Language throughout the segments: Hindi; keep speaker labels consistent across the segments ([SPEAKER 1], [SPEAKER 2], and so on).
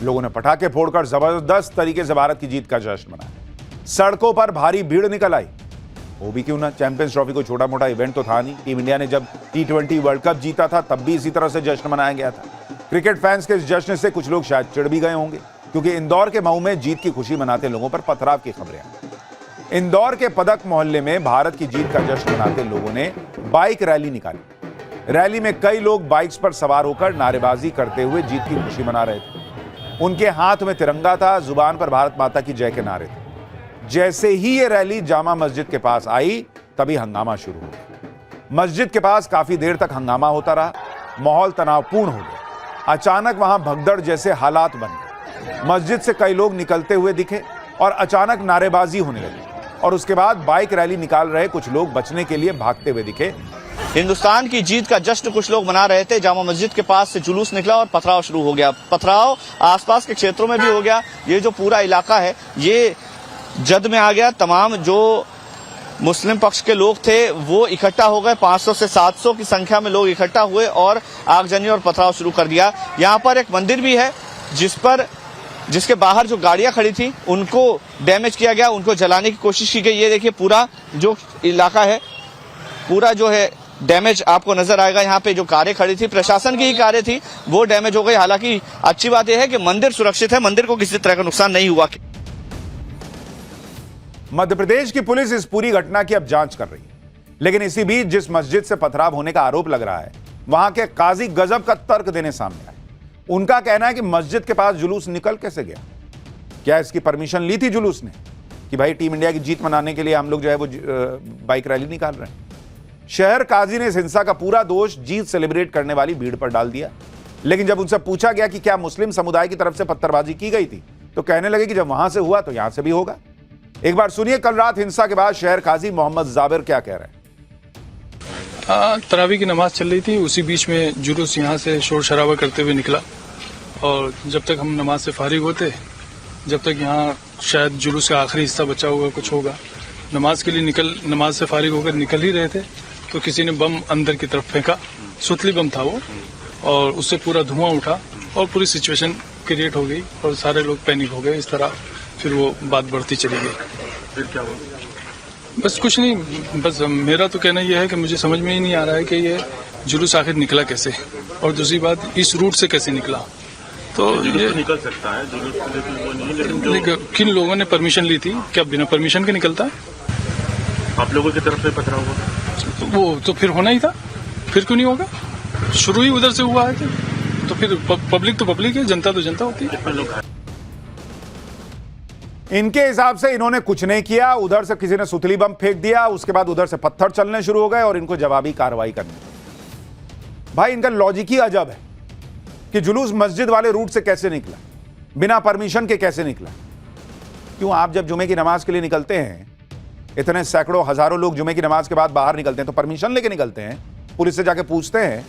[SPEAKER 1] लोगों ने पटाखे फोड़कर जबरदस्त तरीके से भारत की जीत का जश्न मनाया। सड़कों पर भारी भीड़ निकल आई। वो भी क्यों ना, चैंपियंस ट्रॉफी को छोटा मोटा इवेंट तो था नहीं। टीम इंडिया ने जब T20 वर्ल्ड कप जीता था तब भी इसी तरह से जश्न मनाया गया था। क्रिकेट फैंस के इस जश्न से कुछ लोग शायद चिढ़ भी गए होंगे, क्योंकि इंदौर के मऊ में जीत की खुशी मनाते लोगों पर पथराव की खबरें आई। इंदौर के पदक मोहल्ले में भारत की जीत का जश्न मनाते लोगों ने बाइक रैली निकाली। रैली में कई लोग बाइक्स पर सवार होकर नारेबाजी करते हुए जीत की खुशी मना रहे थे। उनके हाथ में तिरंगा था, जुबान पर भारत माता की जय के नारे थे। जैसे ही ये रैली जामा मस्जिद के पास आई तभी हंगामा शुरू हो गया। मस्जिद के पास काफी देर तक हंगामा होता रहा। माहौल तनावपूर्ण हो गया। अचानक वहां भगदड़ जैसे हालात बन गए। मस्जिद से कई लोग निकलते हुए दिखे और अचानक नारेबाजी होने लगी, और उसके बाद बाइक रैली निकाल रहे कुछ लोग बचने के लिए भागते हुए दिखे।
[SPEAKER 2] हिंदुस्तान की जीत का जश्न कुछ लोग मना रहे थे। जामा मस्जिद के पास से जुलूस निकला और पथराव शुरू हो गया। पथराव आसपास के क्षेत्रों में भी हो गया। ये जो पूरा इलाका है ये जद में आ गया। तमाम जो मुस्लिम पक्ष के लोग थे वो इकट्ठा हो गए। 500 से 700 की संख्या में लोग इकट्ठा हुए और आगजनी और पथराव शुरू कर दिया। यहाँ पर एक मंदिर भी है जिसके बाहर जो गाड़ियां खड़ी थी उनको डैमेज किया गया, उनको जलाने की कोशिश की गई। ये देखिए पूरा जो इलाका है पूरा जो है डैमेज आपको नजर आएगा। यहाँ पे जो कारें खड़ी थी, प्रशासन की ही कारें थी, वो डैमेज हो गई। हालांकि अच्छी बात यह है कि मंदिर सुरक्षित है, मंदिर को किसी तरह का नुकसान नहीं हुआ।
[SPEAKER 1] मध्य प्रदेश की पुलिस इस पूरी घटना की अब जांच कर रही है, लेकिन इसी बीच जिस मस्जिद से पथराव होने का आरोप लग रहा है वहां के काजी गजब का तर्क देने सामने आए। उनका कहना है कि मस्जिद के पास जुलूस निकल कैसे गया? क्या इसकी परमिशन ली थी जुलूस ने कि भाई टीम इंडिया की जीत मनाने के लिए हम लोग जो है वो बाइक रैली निकाल रहे हैं? शहर काजी ने इस हिंसा का पूरा दोष जीत सेलिब्रेट करने वाली भीड़ पर डाल दिया। लेकिन जब उनसे पूछा गया कि क्या मुस्लिम समुदाय की तरफ से पत्थरबाजी की गई थी, तो कहने लगे कि जब वहां से हुआ तो यहां से भी होगा। एक बार सुनिए कल रात हिंसा के बाद शहर काजी मोहम्मद जाबिर क्या कह रहे हैं।
[SPEAKER 3] तरावी की नमाज चल रही थी, उसी बीच में जुलूस यहाँ से शोर शराबा करते हुए निकला, और जब तक हम नमाज से फारिग होते, जब तक यहाँ शायद जुलूस का आखिरी हिस्सा बचा हुआ कुछ होगा, नमाज के लिए नमाज से फारिग होकर निकल ही रहे थे तो किसी ने बम अंदर की तरफ फेंका। सुतली बम था वो, और उससे पूरा धुआं उठा और पूरी सिचुएशन क्रिएट हो गई और सारे लोग पैनिक हो गए। इस तरह फिर वो बात बढ़ती चली गई।
[SPEAKER 4] फिर क्या हुआ?
[SPEAKER 3] बस कुछ नहीं, बस मेरा तो कहना यह है कि मुझे समझ में ही नहीं आ रहा है कि ये जुलूस आखिर निकला कैसे, और दूसरी बात इस रूट से कैसे निकला। तो ये
[SPEAKER 4] निकल सकता है जुलूस, लेकिन
[SPEAKER 3] किन लोगों ने परमिशन ली थी? क्या बिना परमिशन के निकलता?
[SPEAKER 4] आप लोगों की तरफ से पथराव हुआ
[SPEAKER 3] वो तो फिर होना ही था, फिर क्यों नहीं होगा? शुरू ही उधर से हुआ है तो फिर पब्लिक तो पब्लिक है, जनता तो जनता होती है।
[SPEAKER 1] इनके हिसाब से इन्होंने कुछ नहीं किया। उधर से किसी ने सुतली बम फेंक दिया, उसके बाद उधर से पत्थर चलने शुरू हो गए और इनको जवाबी कार्रवाई करनी पड़ी। भाई इनका लॉजिक ही अजब है कि जुलूस मस्जिद वाले रूट से कैसे निकला, बिना परमिशन के कैसे निकला। क्यों आप जब जुमे की नमाज के लिए निकलते हैं, इतने सैकड़ों हजारों लोग जुमे की नमाज के बाद बाहर निकलते हैं तो परमिशन लेके निकलते हैं, पुलिस से जाके पूछते हैं।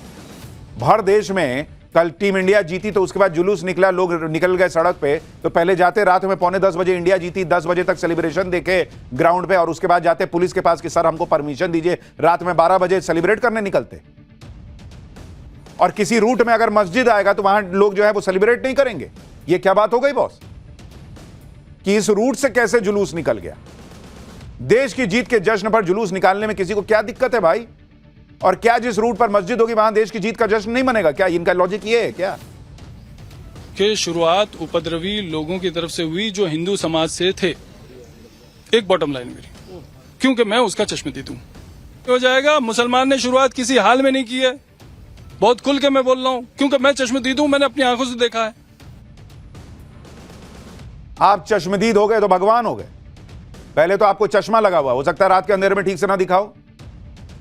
[SPEAKER 1] भर देश में कल टीम इंडिया जीती तो उसके बाद जुलूस निकला, लोग निकल गए सड़क पे, तो पहले जाते रात में 9:45 बजे इंडिया जीती, 10 बजे तक सेलिब्रेशन देखे ग्राउंड पे, और उसके बाद जाते पुलिस के पास कि सर हमको परमिशन दीजिए, रात में 12 बजे सेलिब्रेट करने निकलते। और किसी रूट में अगर मस्जिद आएगा तो वहां लोग जो है वो सेलिब्रेट नहीं करेंगे। ये क्या बात हो गई बॉस, कि इस रूट से कैसे जुलूस निकल गया? देश की जीत के जश्न पर जुलूस निकालने में किसी को क्या दिक्कत है भाई? और क्या जिस रूट पर मस्जिद होगी वहां देश की जीत का जश्न नहीं मनेगा? क्या इनका लॉजिक ये है क्या
[SPEAKER 3] कि शुरुआत उपद्रवी लोगों की तरफ से हुई जो हिंदू समाज से थे? एक बॉटम लाइन मेरी, क्योंकि मैं उसका चश्मदीद हूं। हो जाएगा, मुसलमान ने शुरुआत किसी हाल में नहीं की है, बहुत खुल के मैं बोल रहा हूं, क्योंकि मैं चश्मदीद हूं, मैंने अपनी आंखों से देखा है।
[SPEAKER 1] आप चश्मदीद हो गए तो भगवान हो गए? पहले तो आपको चश्मा लगा हुआ, हो सकता है रात के अंधेरे में ठीक से ना दिखाओ।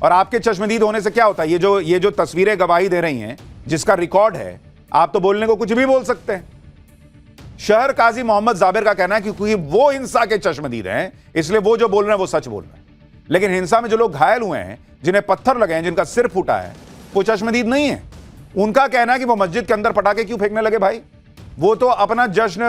[SPEAKER 1] और आपके चश्मदीद होने से क्या होता है? ये जो तस्वीरें गवाही दे रही हैं, जिसका रिकॉर्ड है, आप तो बोलने को कुछ भी बोल सकते हैं। शहर काजी मोहम्मद जाबिर का कहना है कि क्योंकि वो हिंसा के चश्मदीद हैं, इसलिए वो जो बोल रहे हैं वो सच बोल रहे हैं। लेकिन हिंसा में जो लोग घायल हुए हैं, जिन्हें पत्थर लगे हैं, जिनका सिर फूटा है, वो चश्मदीद नहीं है। उनका कहना है कि वो मस्जिद के अंदर पटाखे क्यों फेंकने लगे भाई? वो तो अपना जश्न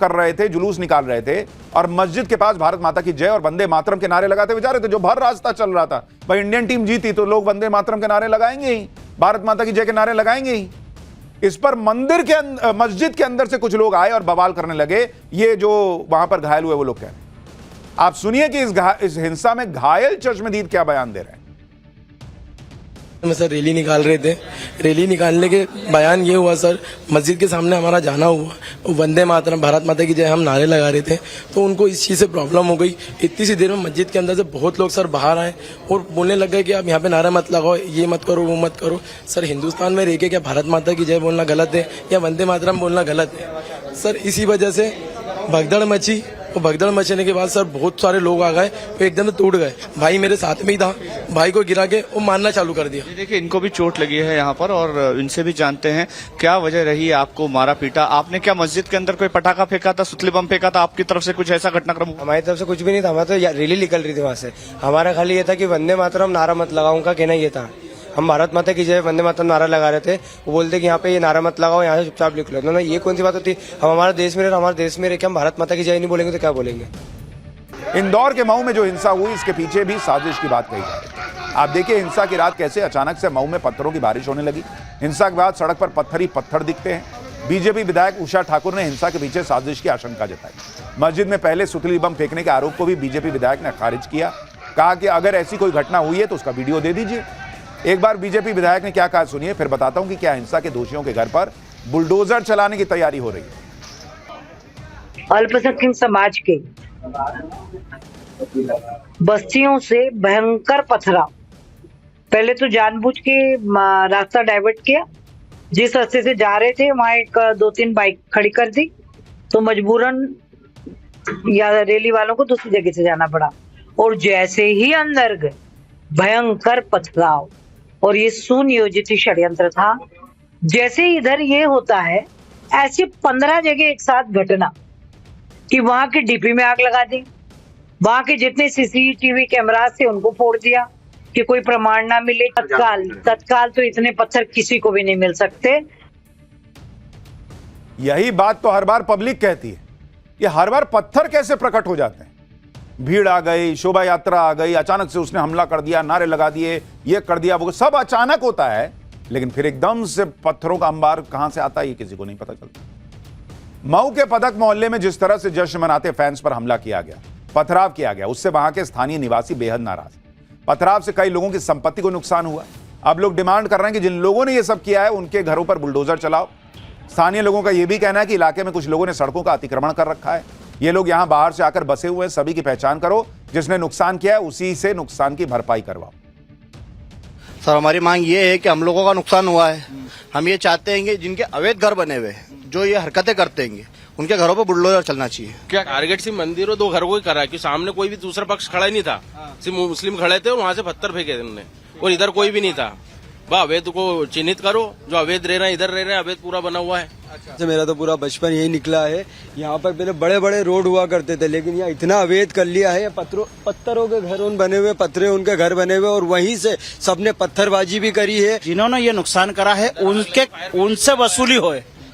[SPEAKER 1] कर रहे थे, जुलूस निकाल रहे थे, और मस्जिद के पास भारत माता की जय और वंदे मातरम के नारे लगाते हुए जा रहे थे। जो भर रास्ता चल रहा था, भाई इंडियन टीम जीती तो लोग वंदे मातरम के नारे लगाएंगे ही, भारत माता की जय के नारे लगाएंगे ही। इस पर मस्जिद के अंदर से कुछ लोग आए और बवाल करने लगे। ये जो वहां पर घायल हुए वो लोग कह रहे हैं। आप सुनिए कि इस हिंसा में घायल चश्मदीद क्या बयान दे रहे हैं।
[SPEAKER 5] सर रैली निकाल रहे थे, रैली निकालने के बयान ये हुआ सर, मस्जिद के सामने हमारा जाना हुआ, वंदे मातरम भारत माता की जय हम नारे लगा रहे थे, तो उनको इस चीज़ से प्रॉब्लम हो गई। इतनी सी देर में मस्जिद के अंदर से बहुत लोग सर बाहर आए और बोलने लग गए कि आप यहाँ पे नारा मत लगाओ, ये मत करो, वो मत करो। सर हिंदुस्तान में रह के क्या भारत माता की जय बोलना गलत है या वंदे मातरम बोलना गलत है? सर इसी वजह से भगदड़ मची, और भगदड़ मचने के बाद सर बहुत सारे लोग आ गए, वो एकदम से टूट गए। भाई मेरे साथ में ही था, भाई को गिरा के वो मारना चालू कर दिया।
[SPEAKER 2] देखिए इनको भी चोट लगी है यहाँ पर, और इनसे भी जानते हैं क्या वजह रही आपको मारा पीटा। आपने क्या मस्जिद के अंदर कोई पटाखा फेंका था, सुतली बम फेंका था, आपकी तरफ से कुछ ऐसा घटनाक्रम हुआ?
[SPEAKER 6] हमारी तरफ से कुछ भी नहीं था, हमारा तो रैली निकल रही थी वहाँ से। हमारा खाली ये था कि वंदे मातरम नारा मत लगाओ, उनका कहना ये था। हम भारत माता की जय वंदे मातरम नारा लगा रहे थे, वो बोलते कि यहाँ पे ये नारा मत लगाओ, यहाँ से चुपचाप निकलो। ना ये कौन सी बात होती? हम हमारे देश में रहे, हमारे देश में रह के हम भारत माता की जय नहीं बोलेंगे तो क्या बोलेंगे?
[SPEAKER 1] इंदौर के मऊ में जो हिंसा हुई, इसके पीछे भी साजिश की बात कही जा रही है। आप देखिए हिंसा की रात कैसे अचानक से मऊ में पत्थरों की बारिश होने लगी। हिंसा के बाद सड़क पर पत्थर ही पत्थर दिखते हैं। बीजेपी विधायक उषा ठाकुर ने हिंसा के पीछे साजिश की आशंका जताई। मस्जिद में पहले सुतली बम फेंकने के आरोप को भी बीजेपी विधायक ने खारिज किया। कहा कि अगर ऐसी कोई घटना हुई है तो उसका वीडियो दे दीजिए। एक बार बीजेपी विधायक ने क्या कहा सुनिए, फिर बताता हूं कि क्या हिंसा के दोषियों के घर पर बुलडोजर चलाने की तैयारी हो रही है।
[SPEAKER 7] अल्पसंख्यक समाज के बस्तियों से भयंकर पथराव। पहले तो जानबूझ के रास्ता डाइवर्ट किया, जिस रास्ते से जा रहे थे वहां एक 2-3 बाइक खड़ी कर दी, तो मजबूरन या रैली वालों को दूसरी जगह से जाना पड़ा। और जैसे ही अंदर गए भयंकर पथराव, और ये सुनियोजित षड्यंत्र था। जैसे इधर ये होता है, ऐसे 15 जगह एक साथ घटना कि वहां के डीपी में आग लगा दी, वहां के जितने सीसीटीवी कैमरा थे उनको फोड़ दिया कि कोई प्रमाण ना मिले। तत्काल तो इतने पत्थर किसी को भी नहीं मिल सकते।
[SPEAKER 1] यही बात तो हर बार पब्लिक कहती है कि हर बार पत्थर कैसे प्रकट हो जाते हैं। भीड़ आ गई, शोभा यात्रा आ गई, अचानक से उसने हमला कर दिया, नारे लगा दिए, ये कर दिया, वो सब अचानक होता है। लेकिन फिर एकदम से पत्थरों का अंबार कहां से आता है ये किसी को नहीं पता चलता। मऊ के पदक मोहल्ले में जिस तरह से जश्न मनाते फैंस पर हमला किया गया, पथराव किया गया, उससे वहां के स्थानीय निवासी बेहद नाराज। पथराव से कई लोगों की संपत्ति को नुकसान हुआ। अब लोग डिमांड कर रहे हैं कि जिन लोगों ने यह सब किया है उनके घरों पर बुलडोजर चलाओ। स्थानीय लोगों का यह भी कहना है कि इलाके में कुछ लोगों ने सड़कों का अतिक्रमण कर रखा है। ये लोग यहां बाहर से आकर बसे हुए हैं, सभी की पहचान करो, जिसने नुकसान किया है उसी से नुकसान की भरपाई करवाओ।
[SPEAKER 8] सर हमारी मांग ये है कि हम लोगों का नुकसान हुआ है, हम ये चाहते हैं कि जिनके अवैध घर बने हुए हैं, जो ये हरकतें करते हैं, उनके घरों पर बुलडोजर चलना चाहिए।
[SPEAKER 9] क्या टारगेट सिर्फ मंदिर और 2 घरों को ही करा है कि सामने कोई भी दूसरा पक्ष खड़ा ही नहीं था, सिर्फ मुस्लिम खड़े थे और वहां से पत्थर फेंके उन्होंने, और इधर कोई भी नहीं था। वाह, अवैध को चिन्हित करो, जो अवैध रह रहे हैं इधर रह रहे हैं, अवैध पूरा बना हुआ है।
[SPEAKER 6] अच्छा, मेरा तो पूरा बचपन यही निकला है। यहाँ पर पहले बड़े बड़े रोड हुआ करते थे, लेकिन यहाँ इतना अवैध कर लिया है। पत्थरों के घर बने हुए, पत्थरे उनके घर बने हुए, और वहीं से सबने पत्थरबाजी भी करी है।
[SPEAKER 8] जिन्होंने ये नुकसान करा है उनसे वसूली होए।